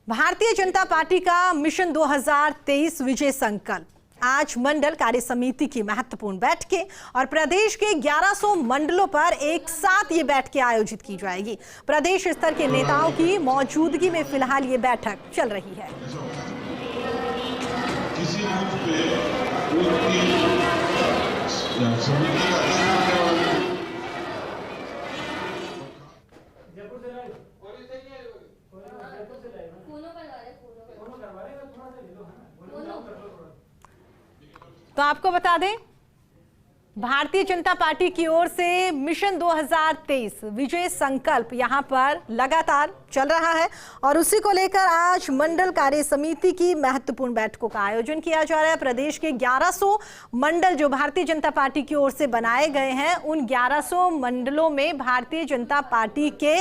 Bharatiya Janata party का mission 2023 विजय संकल्प। आज मंडल कार्य समिति की महत्वपूर्ण बैठकें और प्रदेश के 1100 मंडलों पर एक साथ ये बैठकें आयोजित की जाएगी। प्रदेश स्तर के नेताओं की मौजूदगी में फिलहाल ये बैठक चल रही है। तो आपको बता दें, भारतीय जनता पार्टी की ओर से मिशन 2023 विजय संकल्प यहां पर लगातार चल रहा है और उसी को लेकर आज मंडल कार्य समिति की महत्वपूर्ण बैठकों का आयोजन किया जा रहा है। प्रदेश के 1100 मंडल जो भारतीय जनता पार्टी की ओर से बनाए गए हैं, उन 1100 मंडलों में भारतीय जनता पार्टी के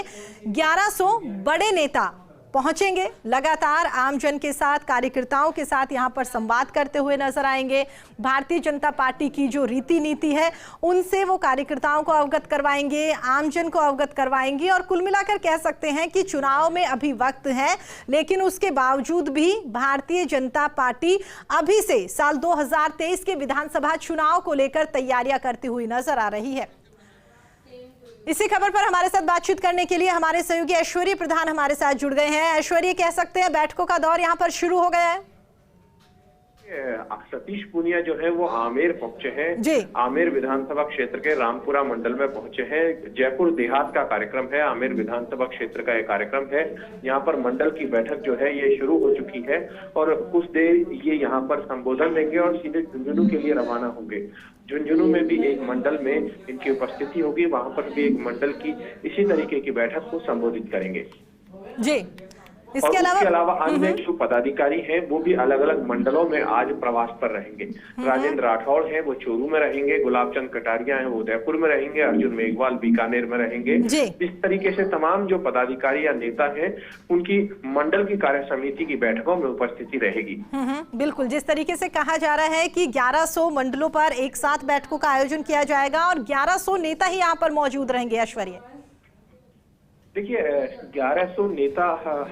1100 बड़े नेता पहुंचेंगे। लगातार आमजन के साथ, कार्यकर्ताओं के साथ यहां पर संवाद करते हुए नजर आएंगे। भारतीय जनता पार्टी की जो रीति नीति है उनसे वो कार्यकर्ताओं को अवगत करवाएंगे, आमजन को अवगत करवाएंगे। और कुल मिलाकर कह सकते हैं कि चुनाव में अभी वक्त है, लेकिन उसके बावजूद भी भारतीय जनता पार्टी अभी से साल 2023 के विधानसभा चुनाव को लेकर तैयारियां करती हुई नजर आ रही है। इसी खबर पर हमारे साथ बातचीत करने के लिए हमारे सहयोगी ऐश्वर्य प्रधान हमारे साथ जुड़ गए हैं। ऐश्वर्य, कह सकते हैं बैठकों का दौर यहां पर शुरू हो गया है। सतीश पूनिया जो है वो आमेर पहुंचे हैं। आमेर विधानसभा क्षेत्र के रामपुरा मंडल में पहुंचे हैं। जयपुर देहात का कार्यक्रम है, आमेर विधानसभा क्षेत्र का एक कार्यक्रम है। यहाँ पर मंडल की बैठक जो है ये शुरू हो चुकी है और कुछ देर ये यहाँ पर संबोधन देंगे और सीधे झुंझुनू के लिए रवाना होंगे। झुंझुनू में भी एक मंडल में इनकी उपस्थिति होगी, वहां पर भी एक मंडल की इसी तरीके की बैठक को संबोधित करेंगे। जी, इसके अलावा अन्य जो पदाधिकारी हैं वो भी अलग अलग मंडलों में आज प्रवास पर रहेंगे। राजेंद्र राठौड़ हैं वो चोरू में रहेंगे, गुलाबचंद कटारिया हैं वो उदयपुर में रहेंगे, अर्जुन मेघवाल बीकानेर में रहेंगे। इस तरीके से तमाम जो पदाधिकारी या नेता हैं उनकी मंडल की कार्य समिति की बैठकों में उपस्थिति रहेगी। बिल्कुल, जिस तरीके से कहा जा रहा है कि 1100 मंडलों पर एक साथ बैठकों का आयोजन किया जाएगा और 1100 नेता ही यहाँ पर मौजूद रहेंगे। ऐश्वर्य, देखिए 1100 नेता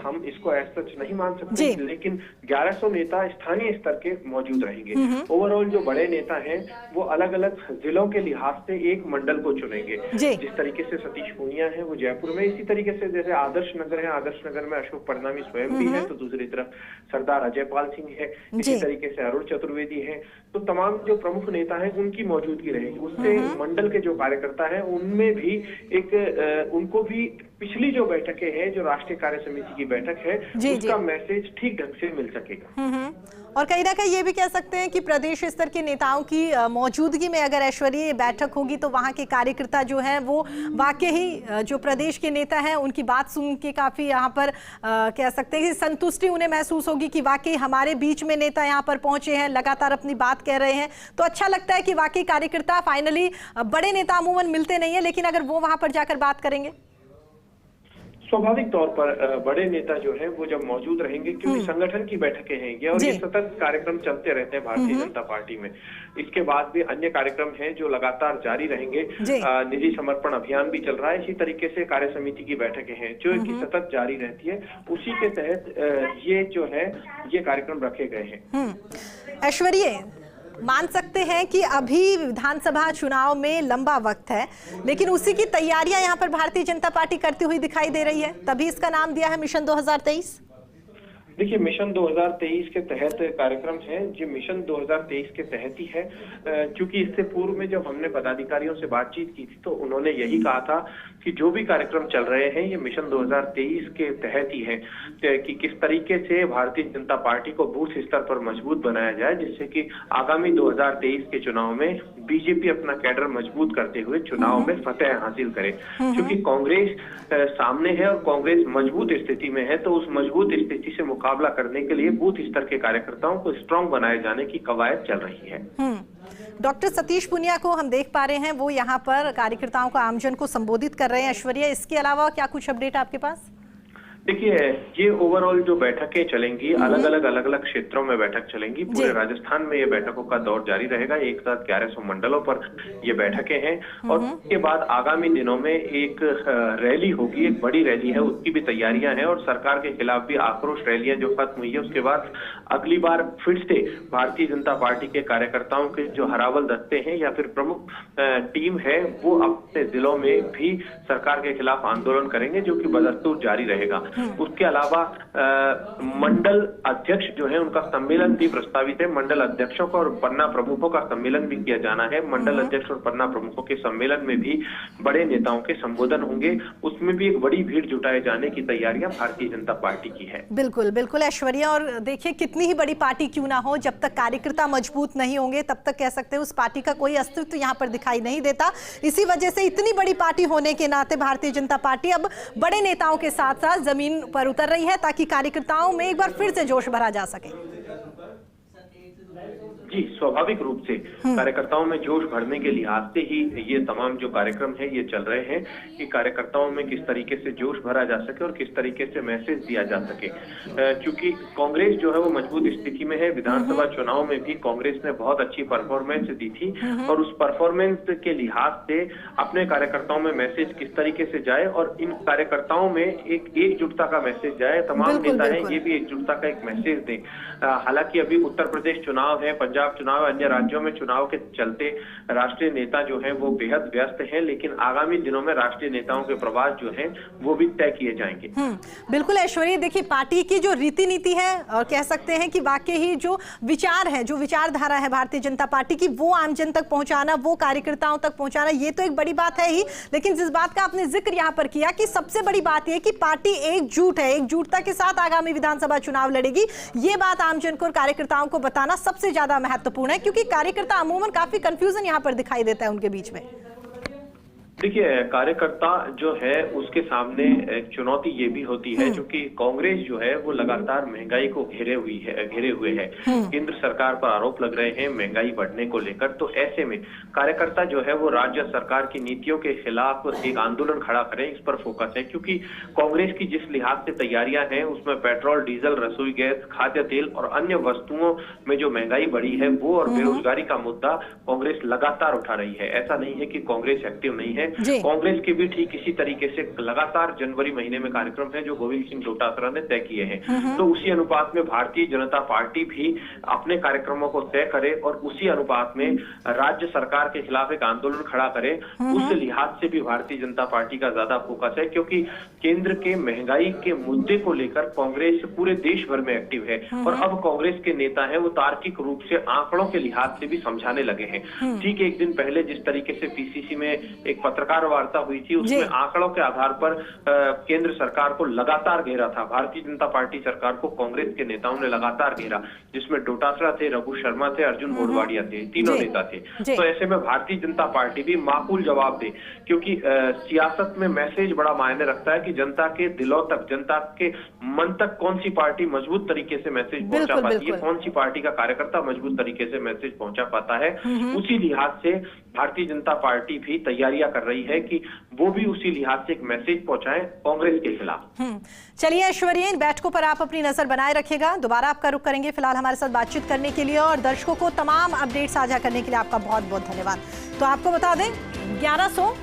हम इसको ऐसा नहीं मान सकते, लेकिन 1100 नेता स्थानीय स्तर के मौजूद रहेंगे। ओवरऑल जो बड़े नेता हैं वो अलग अलग जिलों के लिहाज से एक मंडल को चुनेंगे। जिस तरीके से सतीश पूनिया है वो जयपुर में, इसी तरीके से जैसे आदर्श नगर है, आदर्श नगर में अशोक परनामी स्वयं भी है, तो दूसरी तरफ सरदार अजयपाल सिंह है, इसी तरीके से अरुण चतुर्वेदी है। तो तमाम जो प्रमुख नेता हैं उनकी मौजूदगी रहेगी। उससे मंडल के जो कार्यकर्ता है उनमें भी एक उनको भी पिछली जो बैठकें हैं, जो राष्ट्रीय कार्य समिति की बैठक है, उसका मैसेज ठीक ढंग से मिल सकेगा। और कहीं ना कहीं ये भी कह सकते हैं कि प्रदेश स्तर के नेताओं की मौजूदगी में अगर ऐश्वर्य बैठक होगी तो वहां के कार्यकर्ता जो हैं वो वाकई ही जो प्रदेश के नेता हैं उनकी बात सुन के काफी यहाँ पर कह सकते हैं कि संतुष्टि उन्हें महसूस होगी कि वाकई हमारे बीच में नेता यहाँ पर पहुंचे हैं, लगातार अपनी बात कह रहे हैं। तो अच्छा लगता है कि वाकई कार्यकर्ता फाइनली, बड़े नेता अमूमन मिलते नहीं है, लेकिन अगर वो वहां पर जाकर बात करेंगे, स्वाभाविक तौर पर बड़े नेता जो है वो जब मौजूद रहेंगे, क्योंकि संगठन की बैठकें हैं ये और ये सतत कार्यक्रम चलते रहते हैं भारतीय जनता पार्टी में। इसके बाद भी अन्य कार्यक्रम हैं जो लगातार जारी रहेंगे। निधि समर्पण अभियान भी चल रहा है, इसी तरीके से कार्य समिति की बैठकें हैं जो कि सतत जारी रहती है। उसी के तहत ये जो है ये कार्यक्रम रखे गए हैं। ऐश्वर्य, मान सकते हैं कि अभी विधानसभा चुनाव में लंबा वक्त है, लेकिन उसी की तैयारियां यहां पर भारतीय जनता पार्टी करती हुई दिखाई दे रही है, तभी इसका नाम दिया है मिशन 2023। देखिए मिशन 2023 के तहत कार्यक्रम है, जो मिशन 2023 के तहत ही है। क्योंकि इससे पूर्व में जब हमने पदाधिकारियों से बातचीत की थी तो उन्होंने यही कहा था कि जो भी कार्यक्रम चल रहे हैं ये मिशन 2023 के तहत ही है, कि किस तरीके से भारतीय जनता पार्टी को बूथ स्तर पर मजबूत बनाया जाए, जिससे कि आगामी 2023 के चुनाव में बीजेपी अपना कैडर मजबूत करते हुए चुनाव में फतेह हासिल करे। क्योंकि कांग्रेस सामने है और कांग्रेस मजबूत स्थिति में है, तो उस मजबूत स्थिति से मुकाबला करने के लिए बूथ स्तर के कार्यकर्ताओं को स्ट्रांग बनाए जाने की कवायद चल रही है। डॉक्टर सतीश पूनिया को हम देख पा रहे हैं, वो यहाँ पर कार्यकर्ताओं को, आमजन को संबोधित कर रहे हैं। ऐश्वर्या, इसके अलावा क्या कुछ अपडेट आपके पास? देखिए, ये ओवरऑल जो बैठकें चलेंगी अलग अलग क्षेत्रों में बैठक चलेंगी। पूरे राजस्थान में ये बैठकों का दौर जारी रहेगा। एक साथ 1100 मंडलों पर ये बैठकें हैं और उसके बाद आगामी दिनों में एक रैली होगी, एक बड़ी रैली है, उसकी भी तैयारियां हैं और सरकार के खिलाफ भी आक्रोश रैलियां जो खत्म हुई है उसके बाद अगली बार फिर से भारतीय जनता पार्टी के कार्यकर्ताओं के जो हरावल दस्ते हैं या फिर प्रमुख टीम है वो अपने जिलों में भी सरकार के खिलाफ आंदोलन करेंगे, जो कि बदस्तूर जारी रहेगा। उसके अलावा मंडल अध्यक्ष जो है उनका सम्मेलन भी प्रस्तावित है। मंडल अध्यक्षों का और पन्ना प्रमुखों का सम्मेलन भी किया जाना है। मंडल अध्यक्ष और पन्ना प्रमुखों के सम्मेलन में भी बड़े नेताओं के संबोधन होंगे। उसमें भी एक बड़ी भीड़ जुटाए जाने की तैयारियां भारतीय जनता पार्टी की है। बिल्कुल बिल्कुल ऐश्वर्या, और देखिए कितनी ही बड़ी पार्टी क्यों ना हो, जब तक कार्यकर्ता मजबूत नहीं होंगे तब तक कह सकते हैं उस पार्टी का कोई अस्तित्व यहाँ पर दिखाई नहीं देता। इसी वजह से इतनी बड़ी पार्टी होने के नाते भारतीय जनता पार्टी अब बड़े नेताओं के साथ साथ जमीन पर उतर रही है ताकि कार्यकर्ताओं में एक बार फिर से जोश भरा जा सके। जी, स्वाभाविक रूप से कार्यकर्ताओं में जोश भरने के लिहाज से ही ये तमाम जो कार्यक्रम है ये चल रहे हैं कि कार्यकर्ताओं में किस तरीके से जोश भरा जा सके और किस तरीके से मैसेज दिया जा सके। क्योंकि कांग्रेस जो है वो मजबूत स्थिति में है। विधानसभा चुनाव में भी कांग्रेस ने बहुत अच्छी परफॉर्मेंस दी थी और उस परफॉर्मेंस के लिहाज से अपने कार्यकर्ताओं में मैसेज किस तरीके से जाए और इन कार्यकर्ताओं में एक एकजुटता का मैसेज जाए। तमाम नेता है ये भी एकजुटता का एक मैसेज दें। हालांकि अभी उत्तर प्रदेश चुनाव है, पंजाब चुनाव, अन्य राज्यों में चुनाव के चलते राष्ट्रीय नेता जो हैं वो बेहद व्यस्त हैं, लेकिन आगामी दिनों में राष्ट्रीय नेताओं के प्रवास जो हैं वो भी तय किए जाएंगे। बिल्कुल ऐश्वर्या, देखिए पार्टी की जो रीति नीति है और कह सकते हैं कि वाकई ही जो विचार है, जो विचारधारा है भारतीय जनता पार्टी की, वो आमजन तक पहुंचाना, वो कार्यकर्ताओं तक पहुंचाना, ये तो एक बड़ी बात है ही। लेकिन जिस बात का आपने जिक्र यहाँ पर किया कि सबसे बड़ी बात यह कि पार्टी एकजुट है, एकजुटता के साथ आगामी विधानसभा चुनाव लड़ेगी, ये बात आमजन को और कार्यकर्ताओं को बताना सबसे ज्यादा महत्वपूर्ण है, क्योंकि कार्यकर्ता अमूमन काफी कंफ्यूजन यहां पर दिखाई देता है उनके बीच में। देखिए, कार्यकर्ता जो है उसके सामने एक चुनौती ये भी होती है क्योंकि कांग्रेस जो है वो लगातार महंगाई को घेरे हुए है। केंद्र सरकार पर आरोप लग रहे हैं महंगाई बढ़ने को लेकर। तो ऐसे में कार्यकर्ता जो है वो राज्य सरकार की नीतियों के खिलाफ एक आंदोलन खड़ा करें, इस पर फोकस है। क्योंकि कांग्रेस की जिस लिहाज से तैयारियां हैं उसमें पेट्रोल, डीजल, रसोई गैस, खाद्य तेल और अन्य वस्तुओं में जो महंगाई बढ़ी है वो और बेरोजगारी का मुद्दा कांग्रेस लगातार उठा रही है। ऐसा नहीं है कि कांग्रेस एक्टिव नहीं है। कांग्रेस के भी ठीक इसी तरीके से लगातार जनवरी महीने में कार्यक्रम है जो गोविंद सिंह डोटासरा ने तय किए हैं। तो उसी अनुपात में भारतीय जनता पार्टी भी अपने कार्यक्रमों को तय करे और उसी अनुपात में राज्य सरकार के खिलाफ एक आंदोलन खड़ा करे। उस लिहाज से भी भारतीय जनता पार्टी का ज्यादा फोकस है, क्योंकि केंद्र के महंगाई के मुद्दे को लेकर कांग्रेस पूरे देश भर में एक्टिव है और अब कांग्रेस के नेता है वो तार्किक रूप से आंकड़ों के लिहाज से भी समझाने लगे हैं। ठीक एक दिन पहले जिस तरीके से पीसीसी में एक पत्रकार वार्ता हुई थी उसमें आंकड़ों के आधार पर केंद्र सरकार को लगातार घेरा था। भारतीय जनता पार्टी सरकार को कांग्रेस के नेताओं ने लगातार घेरा, जिसमें डोटासरा थे, रघु शर्मा थे, अर्जुन मोढवाडिया थे, तीनों नेता थे। तो ऐसे में भारतीय जनता पार्टी भी माकूल जवाब दे, क्योंकि सियासत में मैसेज बड़ा मायने रखता है कि जनता के दिलों तक, जनता के मन तक कौन सी पार्टी मजबूत तरीके से मैसेज पहुंचा पाती है, कौन सी पार्टी का कार्यकर्ता मजबूत तरीके से मैसेज पहुंचा पाता है। उसी लिहाज से भारतीय जनता पार्टी भी तैयारियां कर रही है कि वो भी उसी लिहाज से एक मैसेज पहुंचाएं कांग्रेस के खिलाफ। चलिए ऐश्वर्या, इन बैठकों पर आप अपनी नजर बनाए रखिएगा। दोबारा आपका रुख करेंगे फिलहाल हमारे साथ बातचीत करने के लिए और दर्शकों को तमाम अपडेट साझा करने के लिए आपका बहुत बहुत धन्यवाद। तो आपको बता दें 1100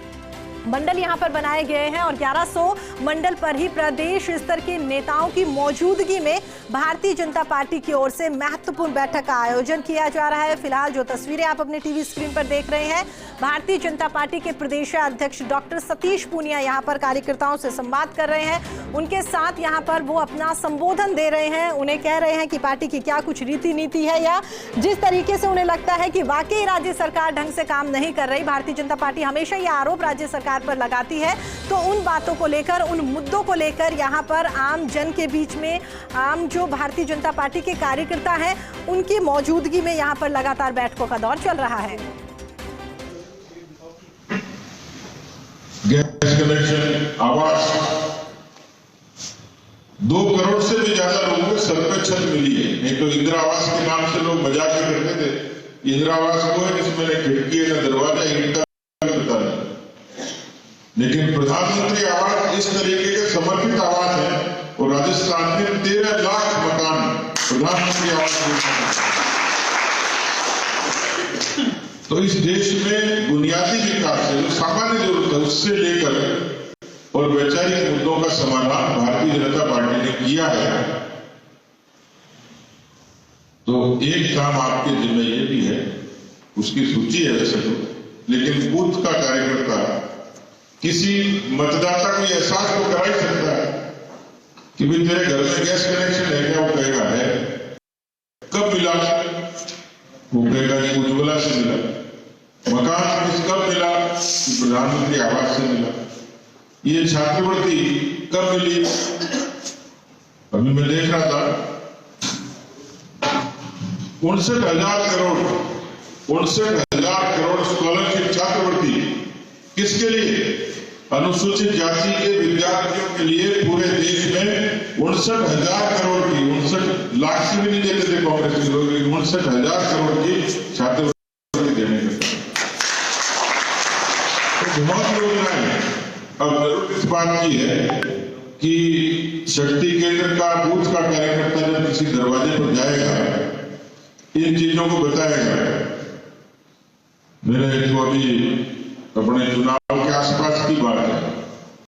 मंडल यहां पर बनाए गए हैं और 1100 मंडल पर ही प्रदेश स्तर के नेताओं की मौजूदगी में भारतीय जनता पार्टी की ओर से महत्वपूर्ण बैठक का आयोजन किया जा रहा है। फिलहाल जो तस्वीरें आप अपने टीवी स्क्रीन पर देख रहे हैं, भारतीय जनता पार्टी के प्रदेश अध्यक्ष डॉक्टर सतीश पूनिया यहां पर कार्यकर्ताओं से संवाद कर रहे हैं। उनके साथ यहां पर वो अपना संबोधन दे रहे हैं, उन्हें कह रहे हैं कि पार्टी की क्या कुछ रीति नीति है या जिस तरीके से उन्हें लगता है कि वाकई राज्य सरकार ढंग से काम नहीं कर रही। भारतीय जनता पार्टी हमेशा ये आरोप राज्य सरकार पर लगाती है, तो उन बातों को लेकर, उन मुद्दों को लेकर यहां पर आम जन के बीच में, आम जो भारतीय जनता पार्टी के कार्यकर्ता हैं उनकी मौजूदगी में यहां पर लगातार बैठकों का दौर चल रहा है। गैस कनेक्शन, आवास, 2 करोड़ से भी ज्यादा लोगों को सर पे छत मिली है। नहीं तो इंदिरा आवास के नाम से लोग मजाक करते थे, इंदिरा आवास वो है जिसमें न खिड़की न दरवाजा, ईंट का बता रहे। लेकिन प्रधानमंत्री आवास इस तरीके के समर्पित आवास है और राजस्थान में 13 लाख मकान प्रधानमंत्री आवास योजना। तो इस देश में बुनियादी विकास है, जो सामान्य जरूरत है, उससे लेकर और वैचारिक मुद्दों का समाधान भारतीय जनता पार्टी ने किया है। तो एक काम आपके जिम्मे ये भी है, उसकी सूची है वैसे तो, लेकिन बूथ का कार्यकर्ता किसी मतदाता को एहसास तो करा ही सकता है कि भाई तेरे घर में गैस कनेक्शन है क्या? वो कहेगा है। कब मिला? वो कहेगा कि उज्ज्वला से मिला। मकान कब मिला? प्रधानमंत्री आवास से मिला। ये छात्रवृत्ति कब मिली? अभी मैं देख रहा था 59,000 करोड़ स्कॉलरशिप छात्रवृत्ति किसके लिए? अनुसूचित जाति के विद्यार्थियों के लिए पूरे देश में 59,000 करोड़ की, 59 लाख से भी नहीं देते थे कांग्रेस के लोग, 59,000 करोड़ की छात्रवृत्ति देने का। तो बहुत योजनाएं। अब जरूरत इस बात की है कि शक्ति केंद्र का बूथ का कार्यकर्ता जब किसी दरवाजे पर जाएगा, इन चीजों को बताएगा। मेरे तो अभी अपने चुनाव के आसपास की बात